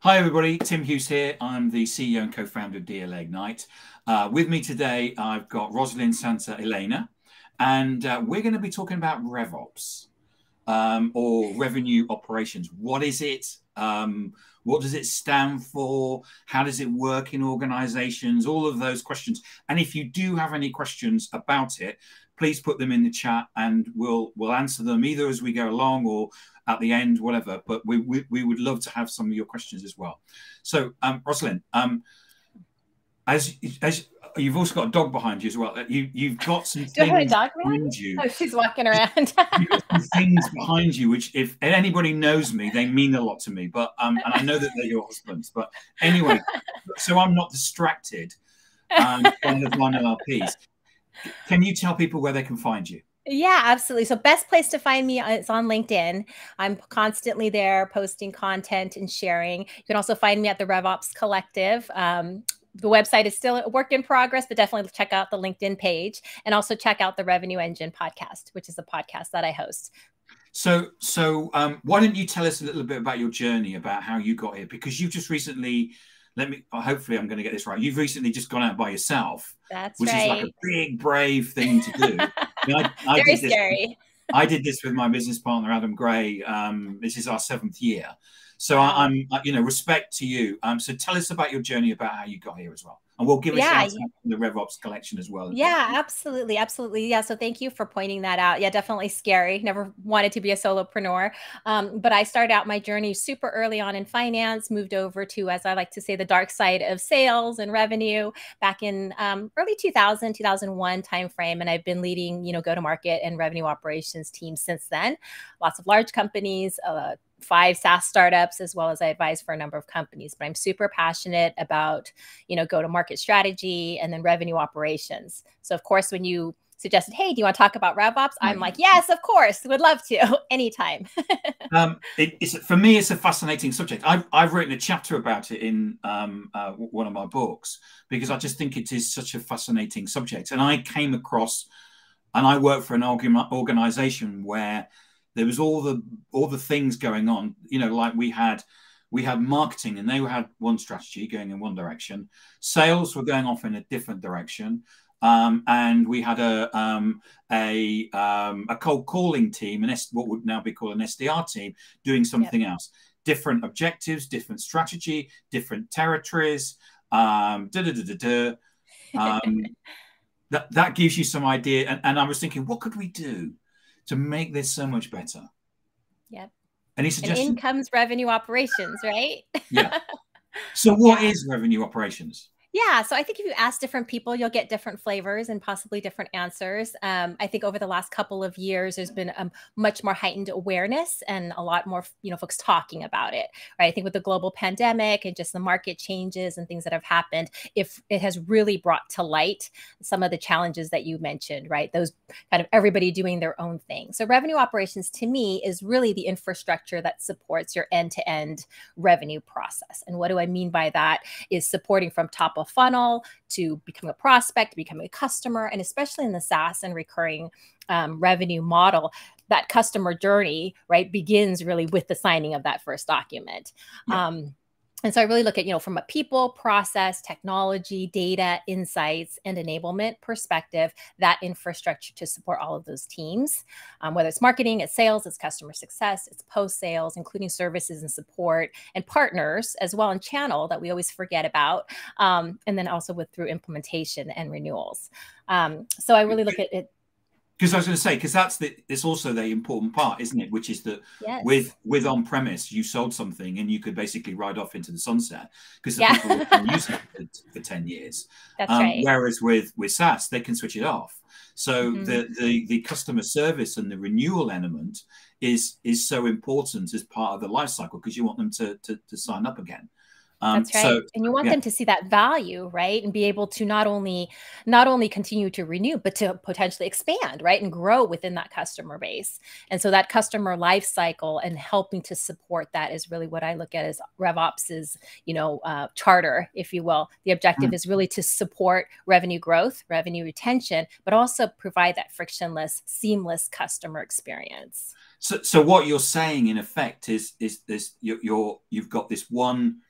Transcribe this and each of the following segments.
Hi everybody, Tim Hughes here. I'm the CEO and co-founder of DLA Ignite. With me today, I've got Rosalyn Santa Elena, and we're going to be talking about RevOps or revenue operations. What is it? What does it stand for? How does it work in organizations? All of those questions. And if you do have any questions about it, please put them in the chat and we'll answer them either as we go along or at the end, whatever. But we would love to have some of your questions as well. So, Rosalyn, as you've also got a dog behind you as well. You've got some things behind you. Oh, she's walking around. You've got some things behind you, which if anybody knows me, they mean a lot to me. But and I know that they're your husbands. But anyway, so I'm not distracted from the one LRPs. Can you tell people where they can find you? Yeah, absolutely. So best place to find me is on LinkedIn. I'm constantly there posting content and sharing. You can also find me at the RevOps Collective. The website is still a work in progress, but definitely check out the LinkedIn page and also check out the Revenue Engine podcast, which is a podcast that I host. So why don't you tell us a little bit about your journey, about how you got here? Because you've just recently, hopefully I'm going to get this right. You've recently just gone out by yourself. That's which right. is like a big, brave thing to do. Very scary. I did this with my business partner, Adam Gray. This is our 7th year. So wow. I'm, respect to you. So tell us about your journey, about how you got here as well. And we'll give a shout out to the RevOps collection as well. Yeah, absolutely. Absolutely. Yeah. So thank you for pointing that out. Yeah, definitely scary. Never wanted to be a solopreneur. But I started out my journey super early on in finance, moved over to, as I like to say, the dark side of sales and revenue back in early 2000, 2001 timeframe. And I've been leading, go-to-market and revenue operations teams since then. Lots of large companies, 5 SaaS startups, as well as I advise for a number of companies. But I'm super passionate about, go-to-market strategy and then revenue operations. So of course, when you suggested, hey, do you want to talk about RevOps? I'm like, yes, of course, would love to, anytime. For me, it's a fascinating subject. I've written a chapter about it in one of my books because I just think it is such a fascinating subject. And I came across, and I work for an organization where there was all the things going on, like we had marketing and they had one strategy going in one direction. Sales were going off in a different direction. And we had a cold calling team, what would now be called an SDR team, doing something else. Different objectives, different strategy, different territories. That gives you some idea. And I was thinking, what could we do to make this so much better? Yep. Any suggestions? And in comes revenue operations, right? Yeah. So what is revenue operations? Yeah. So I think if you ask different people, you'll get different flavors and possibly different answers. I think over the last couple of years, there's been a much more heightened awareness and a lot more, folks talking about it, right? I think with the global pandemic and just the market changes and things that have happened, if it has really brought to light some of the challenges that you mentioned, right? Those kind of everybody doing their own thing. So revenue operations to me is really the infrastructure that supports your end-to-end revenue process. And what do I mean by that is supporting from top of funnel to becoming a prospect, becoming a customer, and especially in the SaaS and recurring revenue model, that customer journey, right, begins really with the signing of that first document. Yeah. And so I really look at, from a people, process, technology, data, insights, and enablement perspective, that infrastructure to support all of those teams, whether it's marketing, it's sales, it's customer success, it's post-sales, including services and support, and partners as well, and channel that we always forget about, and then also through implementation and renewals. So I really look at it. Because I was going to say, because it's also the important part, isn't it? Which is that with on-premise, you sold something and you could basically ride off into the sunset because the people have been using it for 10 years. That's right. Whereas with SaaS, they can switch it off. So the customer service and the renewal element is so important as part of the life cycle because you want them to sign up again. That's right. And you want them to see that value, right? And be able to not only continue to renew, but to potentially expand, right? And grow within that customer base. And so that customer life cycle and helping to support that is really what I look at as RevOps's, charter, if you will. The objective is really to support revenue growth, revenue retention, but also provide that frictionless, seamless customer experience. So what you're saying in effect is you've got this one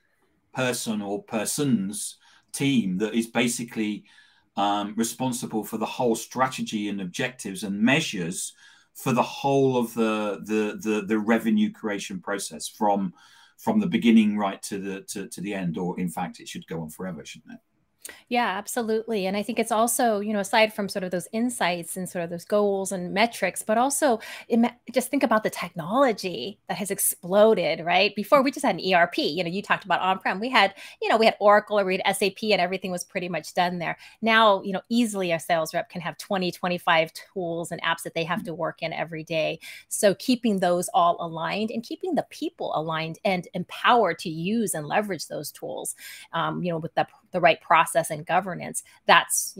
person or persons team that is basically responsible for the whole strategy and objectives and measures for the whole of the revenue creation process from the beginning right to the end. Or in fact, it should go on forever, shouldn't it? Yeah, absolutely. And I think it's also, aside from sort of those insights and sort of those goals and metrics, but also just think about the technology that has exploded, right? Before we just had an ERP, you talked about on-prem. We had Oracle or we had SAP and everything was pretty much done there. Now, easily a sales rep can have 20, 25 tools and apps that they have to work in every day. So keeping those all aligned and keeping the people aligned and empowered to use and leverage those tools, with the right process and governance, that's,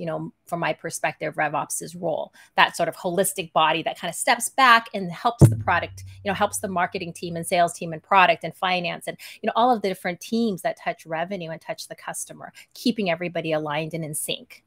from my perspective, RevOps' role, that sort of holistic body that kind of steps back and helps the product, helps the marketing team and sales team and product and finance and, all of the different teams that touch revenue and touch the customer, keeping everybody aligned and in sync.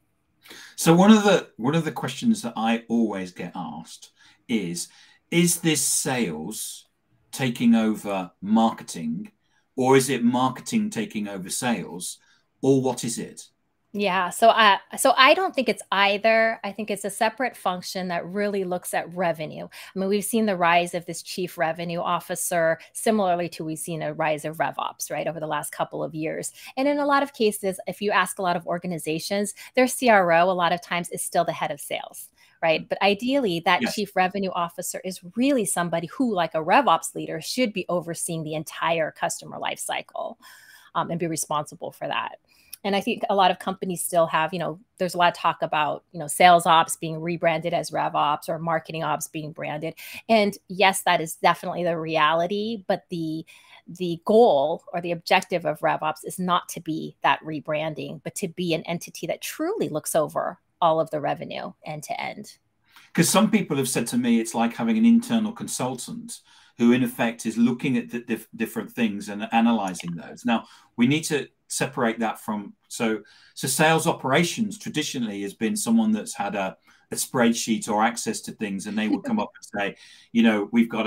So one of the questions that I always get asked is this sales taking over marketing, or is it marketing taking over sales? Or what is it? Yeah, so I don't think it's either. I think it's a separate function that really looks at revenue. I mean, we've seen the rise of this chief revenue officer, similarly to we've seen a rise of RevOps, right, over the last couple of years. And in a lot of cases, if you ask a lot of organizations, their CRO a lot of times is still the head of sales. Right. But ideally, that Yes. chief revenue officer is really somebody who, like a RevOps leader, should be overseeing the entire customer life cycle and be responsible for that. And I think a lot of companies still have, there's a lot of talk about, sales ops being rebranded as RevOps or marketing ops being branded. And yes, that is definitely the reality. But the goal or the objective of RevOps is not to be that rebranding, but to be an entity that truly looks over all of the revenue end to end. Because some people have said to me, it's like having an internal consultant who in effect is looking at the different things and analyzing those. Now, we need to separate that from, so sales operations traditionally has been someone that's had a spreadsheet or access to things, and they would come up and say, we've got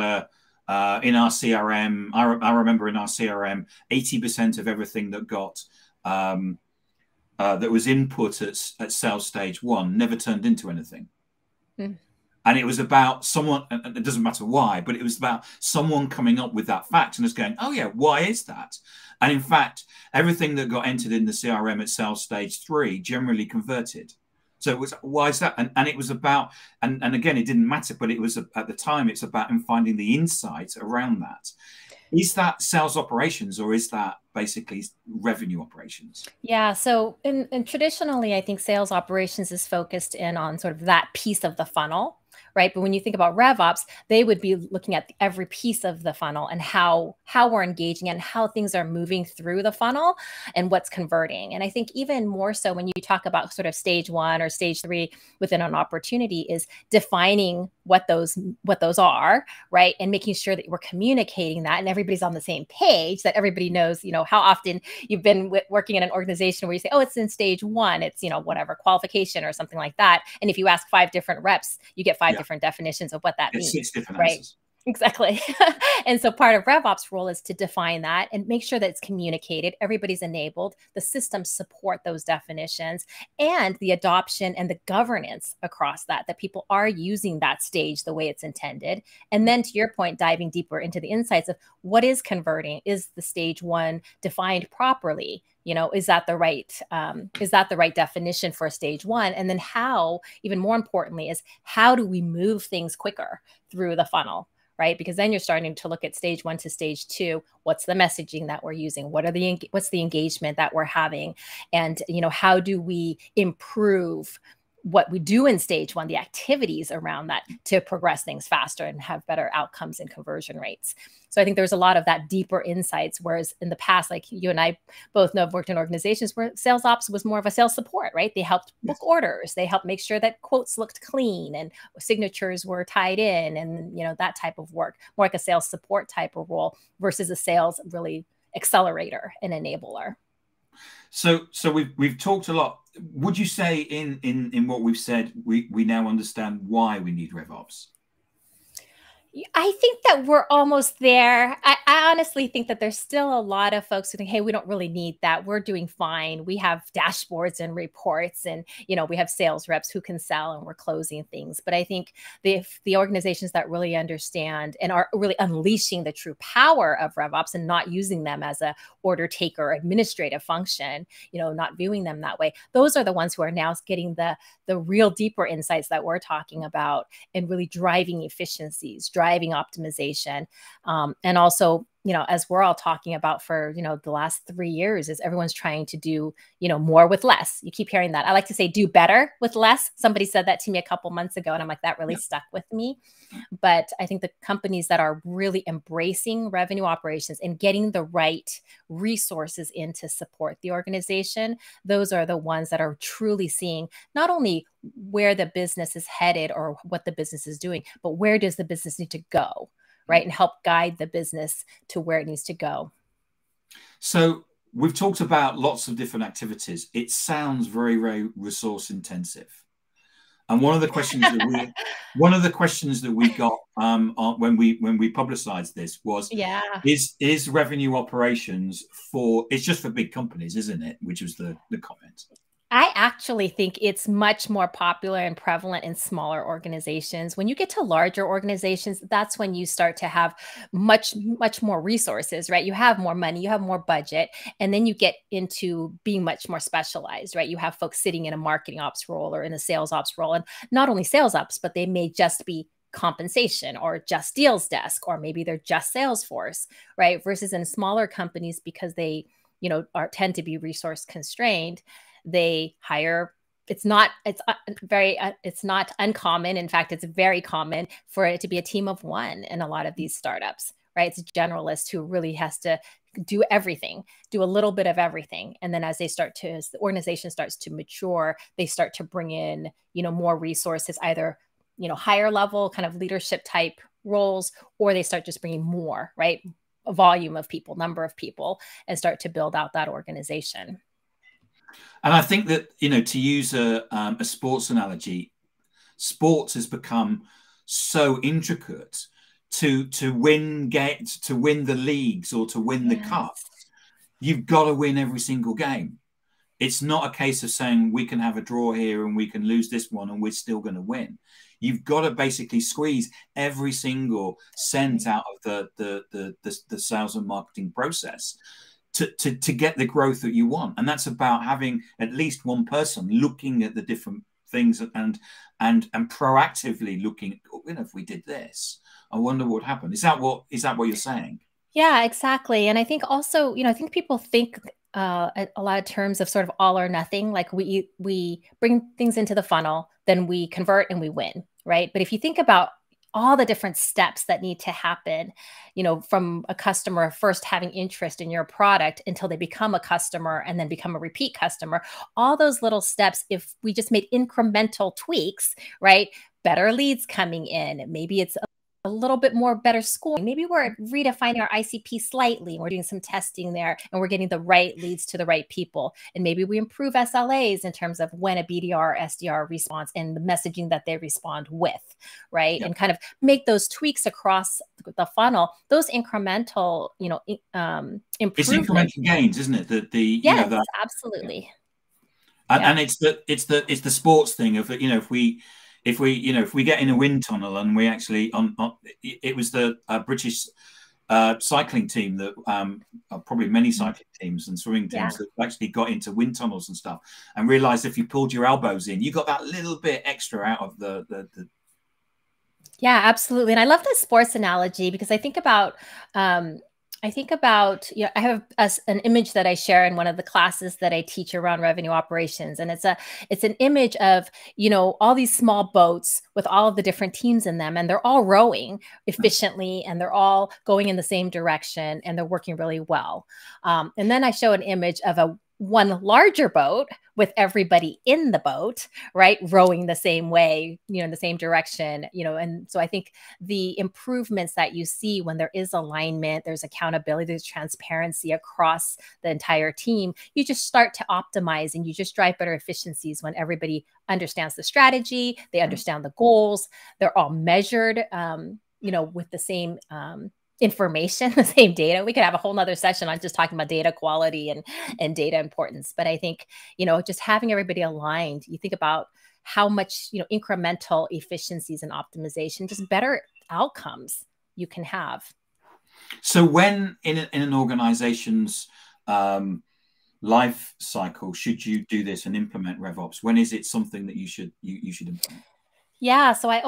in our CRM, I remember in our CRM, 80% of everything that got, that was input at sales stage 1 never turned into anything. Mm. And it was about someone, and it doesn't matter why, but it was about someone coming up with that fact and us going, oh yeah, why is that? And in fact, everything that got entered in the CRM at sales stage 3 generally converted. So it was, why is that? And it was about, and again, it didn't matter, but it was at the time, it's about finding the insight around that. Is that sales operations or is that basically revenue operations? Yeah. So and traditionally, I think sales operations is focused in on sort of that piece of the funnel. Right. But when you think about RevOps, they would be looking at every piece of the funnel and how we're engaging and how things are moving through the funnel and what's converting. And I think even more so when you talk about sort of stage 1 or stage 3 within an opportunity is defining what those are, right? And making sure that we're communicating that and everybody's on the same page, that everybody knows, how often you've been working in an organization where you say, oh, it's in stage 1, it's, whatever, qualification or something like that. And if you ask 5 different reps, you get 5 different definitions of what that means. 6 different right? Answers. Exactly. And so part of RevOps role is to define that and make sure that it's communicated, everybody's enabled, the systems support those definitions, and the adoption and the governance across that people are using that stage the way it's intended. And then to your point, diving deeper into the insights of what is converting, is the stage 1 defined properly? Is that the right definition for stage 1? And then how, even more importantly, is how do we move things quicker through the funnel? Right? Because then you're starting to look at stage 1 to stage 2. What's the messaging that we're using? What's the engagement that we're having? And, how do we improve what we do in stage 1, the activities around that to progress things faster and have better outcomes and conversion rates? So I think there's a lot of that deeper insights, whereas in the past, like you and I both know, have worked in organizations where sales ops was more of a sales support, right? They helped book orders. They helped make sure that quotes looked clean and signatures were tied in and, that type of work, more like a sales support type of role versus a sales really accelerator and enabler. So we've talked a lot. Would you say in what we've said, we now understand why we need RevOps? I think that we're almost there. I honestly think that there's still a lot of folks who think, hey, we don't really need that. We're doing fine. We have dashboards and reports, and we have sales reps who can sell, and we're closing things. But I think the organizations that really understand and are really unleashing the true power of RevOps and not using them as a order taker administrative function, not viewing them that way, those are the ones who are now getting the real deeper insights that we're talking about and really driving efficiencies, driving optimization. And also, as we're all talking about for, the last 3 years, is everyone's trying to do, more with less. You keep hearing that. I like to say do better with less. Somebody said that to me a couple months ago, and I'm like, that really stuck with me. But I think the companies that are really embracing revenue operations and getting the right resources in to support the organization, those are the ones that are truly seeing not only where the business is headed or what the business is doing, but where does the business need to go, right? And help guide the business to where it needs to go. So we've talked about lots of different activities. It sounds very, very resource intensive. And one of the questions that we got when we publicized this was, is revenue operations it's just for big companies, isn't it? Which was the comment. I actually think it's much more popular and prevalent in smaller organizations. When you get to larger organizations, that's when you start to have much more resources, right? You have more money, you have more budget, and then you get into being much more specialized, right? You have folks sitting in a marketing ops role or in a sales ops role, and not only sales ops, but they may just be compensation or just deals desk, or maybe they're just Salesforce, right? Versus in smaller companies, because they, tend to be resource constrained, they hire. It's not uncommon. In fact, it's very common for it to be a team of one in a lot of these startups, right? It's a generalist who really has to do everything, do a little bit of everything. And then as the organization starts to mature, they start to bring in, more resources, either, higher level kind of leadership type roles, or they start just bringing more, right? A volume of people, number of people, and start to build out that organization. And I think that, to use a sports analogy, sports has become so intricate to win the leagues or to win the cups. You've got to win every single game. It's not a case of saying we can have a draw here and we can lose this one and we're still going to win. You've got to basically squeeze every single cent out of the sales and marketing process to get the growth that you want. And that's about having at least one person looking at the different things and proactively looking, if we did this, I wonder what would happen. Is that what you're saying? Yeah, exactly. And I think also, I think people think a lot of terms of sort of all or nothing, like we bring things into the funnel, then we convert and we win, right? But if you think about all the different steps that need to happen, from a customer first having interest in your product until they become a customer and then become a repeat customer, all those little steps, if we just made incremental tweaks, right? Better leads coming in, maybe it's a little bit more better scoring. Maybe we're redefining our ICP slightly. We're doing some testing there and we're getting the right leads to the right people. And maybe we improve SLAs in terms of when a BDR or SDR responds and the messaging that they respond with, right? Yep. And kind of make those tweaks across the funnel, those incremental, improvements. It's incremental gains, isn't it? Yes, absolutely. And it's the sports thing of, if we get in a wind tunnel and we actually it was the British cycling team that probably many cycling teams and swimming teams that actually got into wind tunnels and stuff and realized if you pulled your elbows in, you got that little bit extra out of the Yeah, absolutely. And I love the sports analogy because I think about I have an image that I share in one of the classes that I teach around revenue operations. And it's an image of, all these small boats with all of the different teams in them, and they're all rowing efficiently and they're all going in the same direction and they're working really well. And then I show an image of one larger boat with everybody in the boat, right? Rowing the same way, in the same direction, and so I think the improvements that you see when there is alignment, there's accountability, there's transparency across the entire team, you just start to optimize and you just drive better efficiencies when everybody understands the strategy, they understand the goals, they're all measured, with the same information, the same data. We could have a whole nother session on just talking about data quality and data importance. But I think, just having everybody aligned, you think about how much, incremental efficiencies and optimization, just better outcomes you can have. So when in an organization's life cycle, should you do this and implement RevOps? When is it something that you should implement? Yeah, so I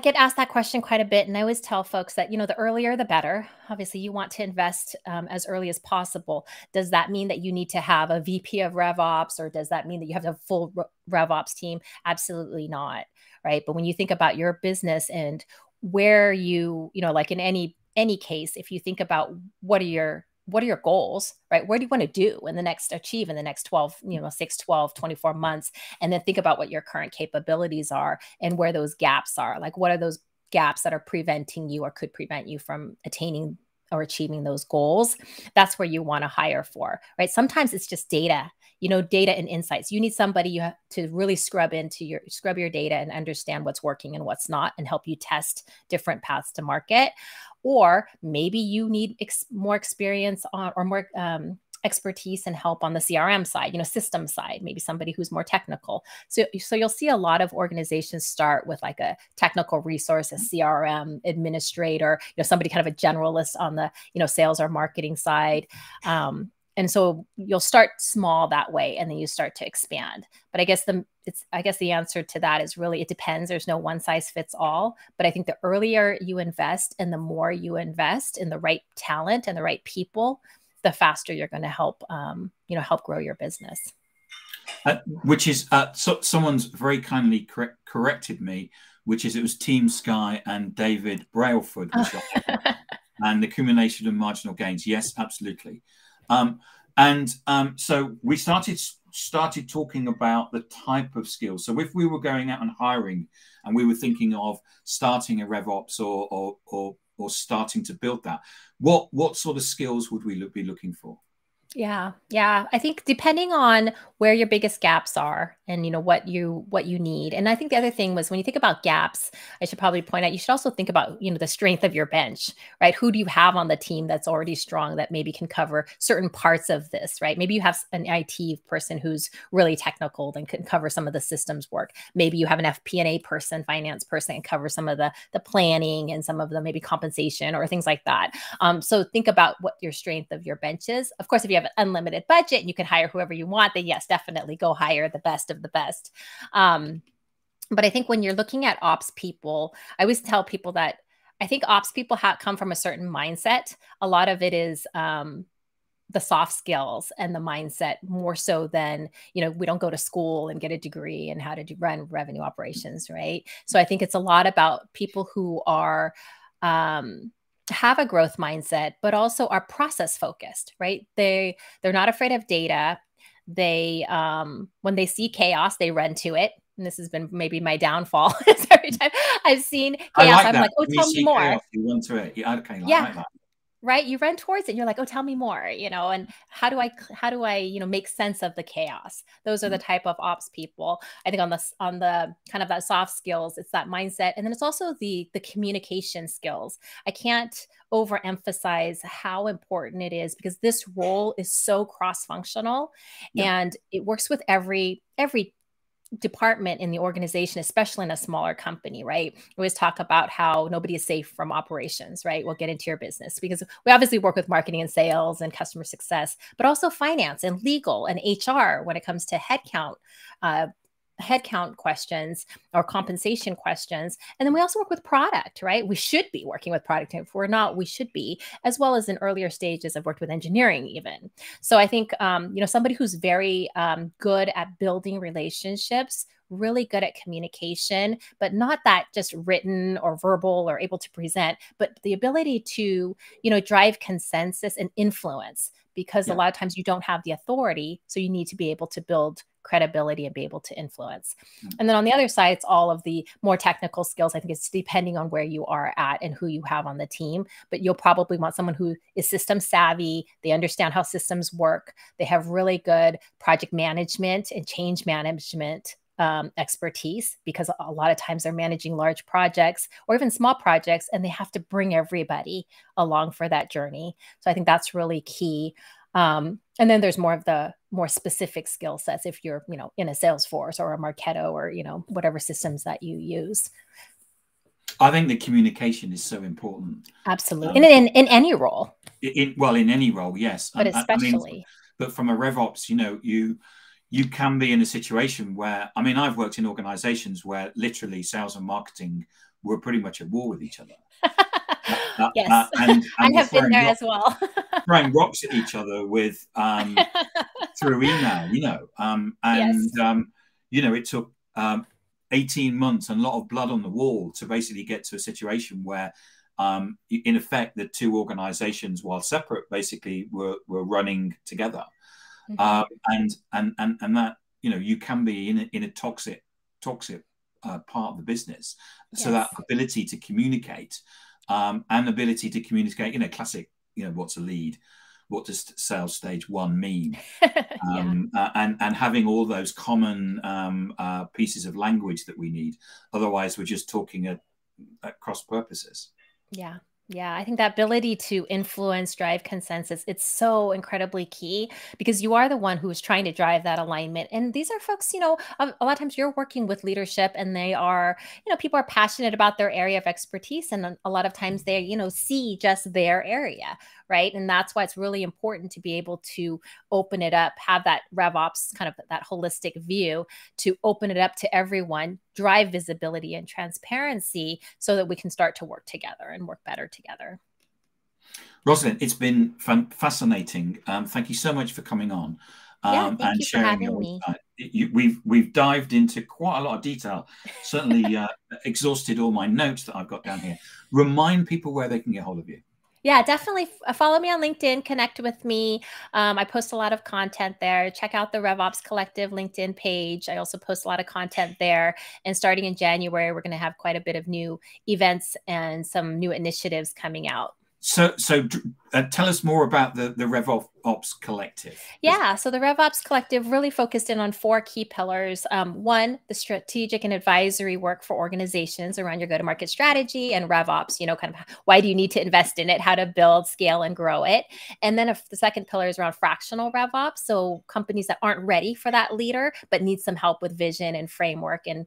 get asked that question quite a bit, and I always tell folks that, the earlier the better. Obviously, you want to invest as early as possible. Does that mean that you need to have a VP of RevOps, or does that mean that you have a full RevOps team? Absolutely not, right? But when you think about your business and where like in any case, if you think about what are your goals, right? Where do you want to achieve in the next 12, 6, 12, 24 months? And then think about what your current capabilities are and where those gaps are. Like, what are those gaps that are preventing you or could prevent you from attaining or achieving those goals? That's where you want to hire for, right? Sometimes it's just data, data and insights. You need somebody to really scrub your data and understand what's working and what's not, and help you test different paths to market. Or maybe you need more experience or more expertise and help on the CRM side, system side, maybe somebody who's more technical. So you'll see a lot of organizations start with like a technical resource, a CRM administrator, somebody kind of a generalist on the, sales or marketing side. And so you'll start small that way, and then you start to expand. But I guess the answer to that is really, it depends. There's no one size fits all. But I think the earlier you invest and the more you invest in the right talent and the right people, the faster you're going to help grow your business. Which is someone's very kindly corrected me, which is it was Team Sky and David Brailford, and the accumulation of marginal gains. Yes, absolutely. So we started talking about the type of skills. So if we were going out and hiring, and we were thinking of starting a RevOps or starting to build that, what sort of skills would we be looking for? Yeah. I think depending on where your biggest gaps are and, what you need. And I think the other thing was, when you think about gaps, I should probably point out, you should also think about, the strength of your bench, right? Who do you have on the team that's already strong that maybe can cover certain parts of this, right? Maybe you have an IT person who's really technical and can cover some of the systems work. Maybe you have an FP&A person, finance person, and cover some of the planning and some of the maybe compensation or things like that. So think about what your strength of your bench is. Of course, if you have an unlimited budget and you can hire whoever you want, then yes, definitely go hire the best of the best. But I think when you're looking at ops people, I always tell people that I think ops people come from a certain mindset. A lot of it is the soft skills and the mindset, more so than, we don't go to school and get a degree in how to run revenue operations, right? So I think it's a lot about people who are have a growth mindset, but also are process focused, right? They're not afraid of data. They, when they see chaos, they run to it. And this has been maybe my downfall. Every time I've seen chaos, I'm like, oh, tell me more. Chaos, you run to it. Yeah, okay, yeah. Like that. Right? You run towards it. You're like, oh, tell me more, and how do I, make sense of the chaos? Those are the type of ops people. I think on the kind of that soft skills, it's that mindset. And then it's also the communication skills. I can't overemphasize how important it is, because this role is so cross-functional, and it works with every department in the organization, especially in a smaller company, right? We always talk about how nobody is safe from operations, right? We'll get into your business, because we obviously work with marketing and sales and customer success, but also finance and legal and HR when it comes to headcount questions or compensation questions. And then we also work with product, right? We should be working with product. If we're not, we should be, as well as in earlier stages. I've worked with engineering even. So I think, somebody who's very good at building relationships, really good at communication, but not that just written or verbal or able to present, but the ability to, drive consensus and influence, because a lot of times you don't have the authority. So you need to be able to build credibility and be able to influence. And then on the other side, it's all of the more technical skills. I think it's depending on where you are at and who you have on the team, but you'll probably want someone who is system savvy. They understand how systems work. They have really good project management and change management expertise, because a lot of times they're managing large projects or even small projects, and they have to bring everybody along for that journey. So I think that's really key. And then there's more of the more specific skill sets if you're, in a Salesforce or a Marketo or, whatever systems that you use. I think the communication is so important. Absolutely. And in any role. In any role, yes. But especially. But from a RevOps, you can be in a situation where, I've worked in organizations where literally sales and marketing were pretty much at war with each other. Yes. And I have been there as well. Throwing rocks at each other with through email, it took 18 months and a lot of blood on the wall to basically get to a situation where, in effect, the two organizations, while separate, basically were running together. And that, you can be in a toxic part of the business. So that ability to communicate, and ability to communicate, classic, what's a lead? What does sales stage 1 mean? And having all those common pieces of language that we need. Otherwise, we're just talking at cross purposes. Yeah, I think that ability to influence, drive consensus, it's so incredibly key, because you are the one who is trying to drive that alignment. And these are folks, a lot of times you're working with leadership, and they are, people are passionate about their area of expertise. And a lot of times they, see just their area, right? And that's why it's really important to be able to open it up, have that RevOps kind of that holistic view, to open it up to everyone, drive visibility and transparency so that we can start to work together and work better together. Rosalyn, it's been fascinating. Thank you so much for coming on and you sharing your insight. We've dived into quite a lot of detail, certainly exhausted all my notes that I've got down here. Remind people where they can get hold of you. Yeah, definitely follow me on LinkedIn, connect with me. I post a lot of content there. Check out the RevOps Collective LinkedIn page. I also post a lot of content there. And starting in January, we're going to have quite a bit of new events and some new initiatives coming out. So tell us more about the RevOps Collective. Yeah, so the RevOps Collective really focused in on 4 key pillars. 1, the strategic and advisory work for organizations around your go-to-market strategy and RevOps, kind of why do you need to invest in it, how to build, scale, and grow it. And then the second pillar is around fractional RevOps. So companies that aren't ready for that leader, but need some help with vision and framework and,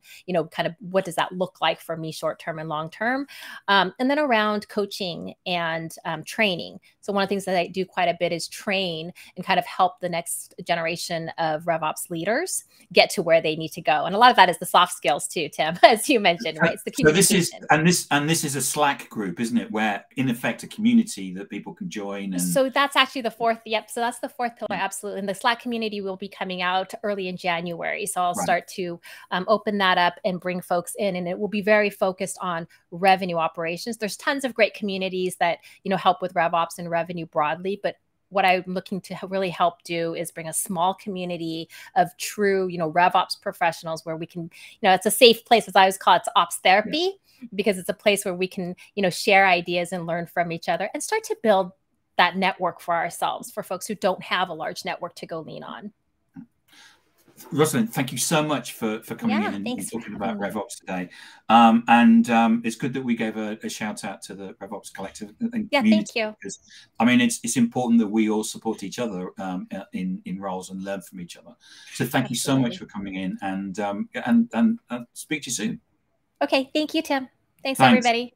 kind of what does that look like for me short-term and long-term. And then around coaching and training. So one of the things that I do quite a bit is train and kind of help the next generation of RevOps leaders get to where they need to go. And a lot of that is the soft skills too, Tim, as you mentioned, right? It's the communication. So this is a Slack group, isn't it? Where in effect a community that people can join. And so that's actually the 4th. Yep. So that's the 4th pillar. Absolutely. And the Slack community will be coming out early in January. So I'll start to open that up and bring folks in, and it will be very focused on revenue operations. There's tons of great communities that, help with RevOps and revenue broadly, but what I'm looking to really help do is bring a small community of true, RevOps professionals where we can, it's a safe place, as I always call it, it's ops therapy, because it's a place where we can, share ideas and learn from each other and start to build that network for ourselves, for folks who don't have a large network to go lean on. Rosalyn, thank you so much for coming in and talking about RevOps today. It's good that we gave a shout out to the RevOps Collective and community. Thank you. Because, it's important that we all support each other in roles and learn from each other. So thank you so much for coming in, and speak to you soon. Okay, thank you, Tim. Thanks. Everybody.